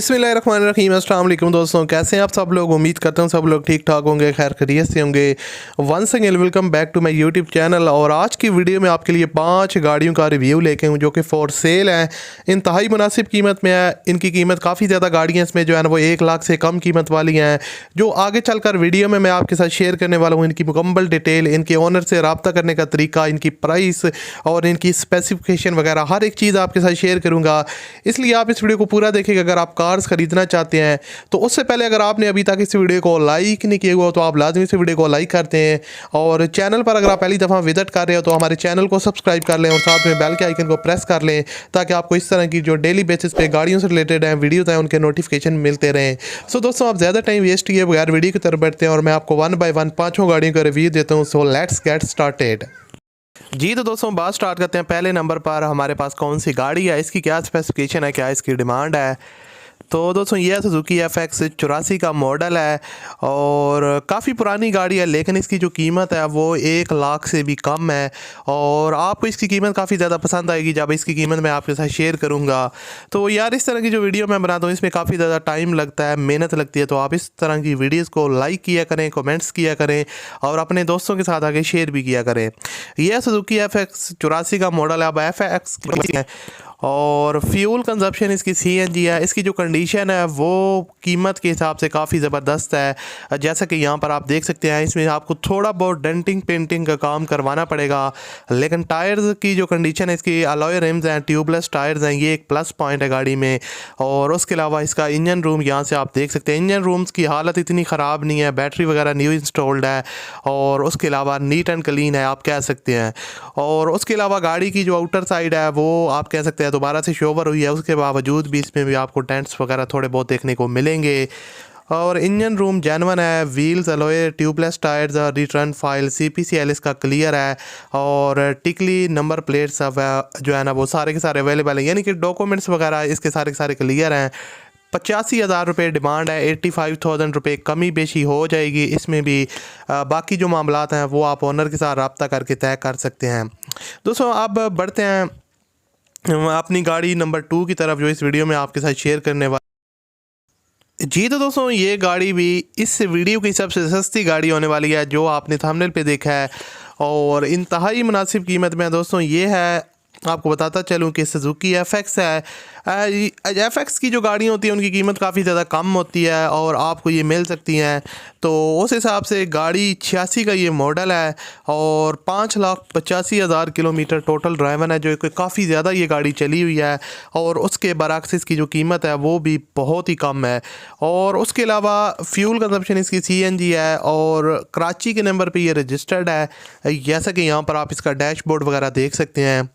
बिस्मिल्लाहिर्रहमानिर्रहीम। अस्सलाम वालेकुम दोस्तों, कैसे हैं आप सब लोग। उम्मीद करता हूँ सब लोग ठीक ठाक होंगे, खैर खैरियत से होंगे। Once again welcome back to my YouTube channel. और आज की वीडियो में आपके लिए 5 गाड़ियों का रिव्यू लेके हूँ जो कि फॉर सेल हैं। इंतहाई मुनासिब कीमत में है। इनकी कीमत काफ़ी ज़्यादा गाड़ियाँ इसमें जो है ना वो 1 लाख से कम कीमत वाली हैं, जो आगे चलकर वीडियो में मैं आपके साथ शेयर करने वाला हूँ। इनकी मुकम्मल डिटेल, इनके ओनर से रब्ता करने का तरीका, इनकी प्राइस और इनकी स्पेसिफिकेशन वगैरह हर एक चीज़ आपके साथ शेयर करूँगा। इसलिए आप इस वीडियो को पूरा देखेंगे। अगर आप कार्स खरीदना चाहते हैं तो उससे पहले अगर आपने अभी तक इस वीडियो को लाइक नहीं किया हुआ तो आप लाजमी इस वीडियो को लाइक करते हैं। और चैनल पर अगर आप पहली दफ़ा विजिट कर रहे हो तो हमारे चैनल को सब्सक्राइब कर लें और साथ में बेल के आइकन को प्रेस कर लें, ताकि आपको इस तरह की जो डेली बेसिस पे गाड़ियों से रिलेटेड हैं वीडियोज़ हैं उनके नोटिफिकेशन मिलते रहें। सो दोस्तों, आप ज़्यादा टाइम वेस्ट किए बगैर वीडियो की तरफ बढ़ते हैं और मैं आपको 1 बाय 1 5 गाड़ियों का रिव्यू देता हूँ। So let's get started. जी तो दोस्तों, बात स्टार्ट करते हैं। पहले नंबर पर हमारे पास कौन सी गाड़ी है, इसकी क्या स्पेसिफिकेशन है, क्या इसकी डिमांड है। तो दोस्तों, ये सुजुकी FX 84 का मॉडल है और काफ़ी पुरानी गाड़ी है, लेकिन इसकी जो कीमत है वो 1 लाख से भी कम है। और आपको इसकी कीमत काफ़ी ज़्यादा पसंद आएगी जब इसकी कीमत मैं आपके साथ शेयर करूंगा। तो यार, इस तरह की जो वीडियो मैं बनाता हूँ इसमें काफ़ी ज़्यादा टाइम लगता है, मेहनत लगती है। तो आप इस तरह की वीडियोज़ को लाइक किया करें, कमेंट्स किया करें और अपने दोस्तों के साथ आगे शेयर भी किया करें। यह सुजुकी FX 84 का मॉडल है। अब FX है और फ्यूल कंजप्शन इसकी CNG है। इसकी जो कंडीशन है वो कीमत के हिसाब से काफ़ी ज़बरदस्त है। जैसा कि यहाँ पर आप देख सकते हैं, इसमें आपको थोड़ा बहुत डेंटिंग पेंटिंग का काम करवाना पड़ेगा, लेकिन टायर्स की जो कंडीशन है, इसकी अलॉय रिम्स हैं, ट्यूबलेस टायर्स हैं, ये एक प्लस पॉइंट है गाड़ी में। और उसके अलावा इसका इंजन रूम यहाँ से आप देख सकते हैं, इंजन रूम्स की हालत इतनी ख़राब नहीं है, बैटरी वगैरह न्यू इंस्टॉल्ड है और उसके अलावा नीट एंड क्लीन है, आप कह सकते हैं। और उसके अलावा गाड़ी की जो आउटर साइड है वो आप कह सकते हैं दोबारा से शोवर हुई है, उसके बावजूद भी इसमें भी आपको डेंट्स वगैरह थोड़े बहुत देखने को मिलेंगे। और इंजन रूम जेन्युइन है, wheels alloy, tubeless tyres, return file, CPCL इसका क्लियर है और टिकली नंबर प्लेट्स जो है ना वो सारे के सारे अवेलेबल हैं, यानी कि डॉक्यूमेंट्स वगैरह इसके सारे के सारे क्लियर हैं। 85,000 रुपये डिमांड है, 85,000 रुपये कमी बेशी हो जाएगी इसमें भी। बाकी जो मामलात हैं वो आप ओनर के साथ रब्ता करके तय कर सकते हैं। दोस्तों, अब बढ़ते हैं अपनी गाड़ी नंबर 2 की तरफ, जो इस वीडियो में आपके साथ शेयर करने वाला। जी तो दोस्तों, ये गाड़ी भी इस वीडियो की सबसे सस्ती गाड़ी होने वाली है जो आपने थंबनेल पे देखा है और इंतहाई मुनासिब कीमत में। दोस्तों, ये है, आपको बताता चलूँ कि सुजुकी FX है। FX की जो गाड़ियाँ होती हैं उनकी कीमत काफ़ी ज़्यादा कम होती है और आपको ये मिल सकती हैं। तो उस हिसाब से गाड़ी 86 का ये मॉडल है और 5,85,000 किलोमीटर टोटल ड्राइवन है, जो कि काफ़ी ज़्यादा ये गाड़ी चली हुई है। और उसके बरक्स इसकी जो कीमत है वो भी बहुत ही कम है। और उसके अलावा फ्यूल कंजप्शन इसकी CNG है और कराची के नंबर पे ये रजिस्टर्ड है, जैसा कि यहाँ पर आप इसका डैशबोर्ड वगैरह देख सकते हैं।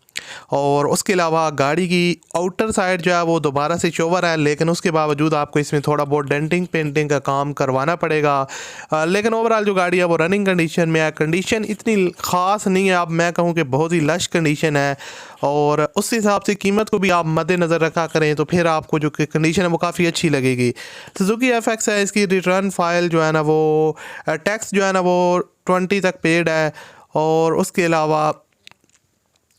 और उसके अलावा गाड़ी की आउटर साइड जो है वो दोबारा से शोवर है, लेकिन उसके बावजूद आपको इसमें थोड़ा बहुत डेंटिंग पेंटिंग का काम करवाना पड़ेगा। लेकिन ओवरऑल जो गाड़ी है वो रनिंग कंडीशन में है। कंडीशन इतनी ख़ास नहीं है, अब मैं कहूँ कि बहुत ही लश कंडीशन है। और उस हिसाब से कीमत को भी आप मद्देनज़र रखा करें तो फिर आपको जो कंडीशन है वो काफ़ी अच्छी लगेगी। सुजुकी FX है, इसकी रिटर्न फाइल जो है ना वो टैक्स जो है ना वो 20 तक पेड है। और उसके अलावा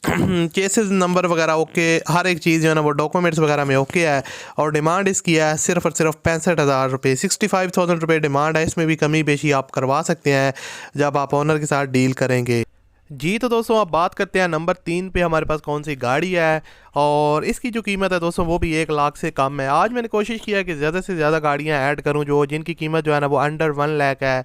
केसेस नंबर वगैरह ओके, हर एक चीज़ जो है ना वो डॉक्यूमेंट्स वगैरह में ओके है। और डिमांड इसकी है सिर्फ और सिर्फ 65,000 रुपये, 65,000 रुपये डिमांड है। इसमें भी कमी बेशी आप करवा सकते हैं जब आप ओनर के साथ डील करेंगे। जी तो दोस्तों, अब बात करते हैं नंबर 3 पे हमारे पास कौन सी गाड़ी है और इसकी जो कीमत है दोस्तों वो भी 1 लाख से कम है। आज मैंने कोशिश किया कि ज़्यादा से ज़्यादा गाड़ियाँ ऐड करूँ जो जिनकी कीमत जो है ना वो अंडर 1 लाख है।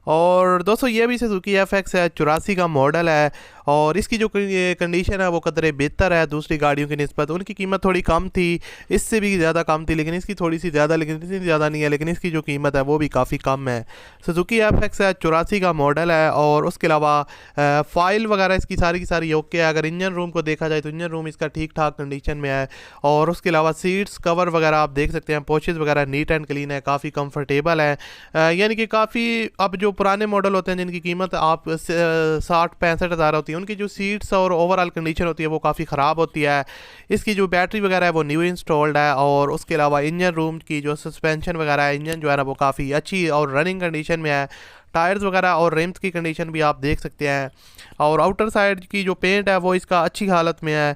और दोस्तों, ये भी सुजुकी FX है, 84 का मॉडल है और इसकी जो कंडीशन है वो कदरे बेहतर है दूसरी गाड़ियों की निस्बत। उनकी कीमत थोड़ी कम थी, इससे भी ज़्यादा कम थी, लेकिन इसकी थोड़ी सी ज़्यादा, लेकिन इतनी ज़्यादा नहीं है, लेकिन इसकी जो कीमत है वो भी काफ़ी कम है। सुजुकी FX है, 84 का मॉडल है और उसके अलावा फाइल वगैरह इसकी सारी की सारी ओके है। अगर इंजन रूम को देखा जाए तो इंजन रूम इसका ठीक ठाक कंडीशन में है। और उसके अलावा सीट्स कवर वगैरह आप देख सकते हैं, पोचेज़ वगैरह नीट एंड क्लीन है, काफ़ी कम्फर्टेबल है। यानी कि काफ़ी, अब जो पुराने मॉडल होते हैं जिनकी कीमत आप 60-65 हज़ार होती है, उनकी जो सीट्स और ओवरऑल कंडीशन होती है वो काफ़ी ख़राब होती है। इसकी जो बैटरी वगैरह है वो न्यू इंस्टॉल्ड है। और उसके अलावा इंजन रूम की जो सस्पेंशन वगैरह है, इंजन जो है ना वो काफ़ी अच्छी और रनिंग कंडीशन में है। टायर्स वगैरह और रिम्स की कंडीशन भी आप देख सकते हैं। और आउटर साइड की जो पेंट है वो इसका अच्छी हालत में है।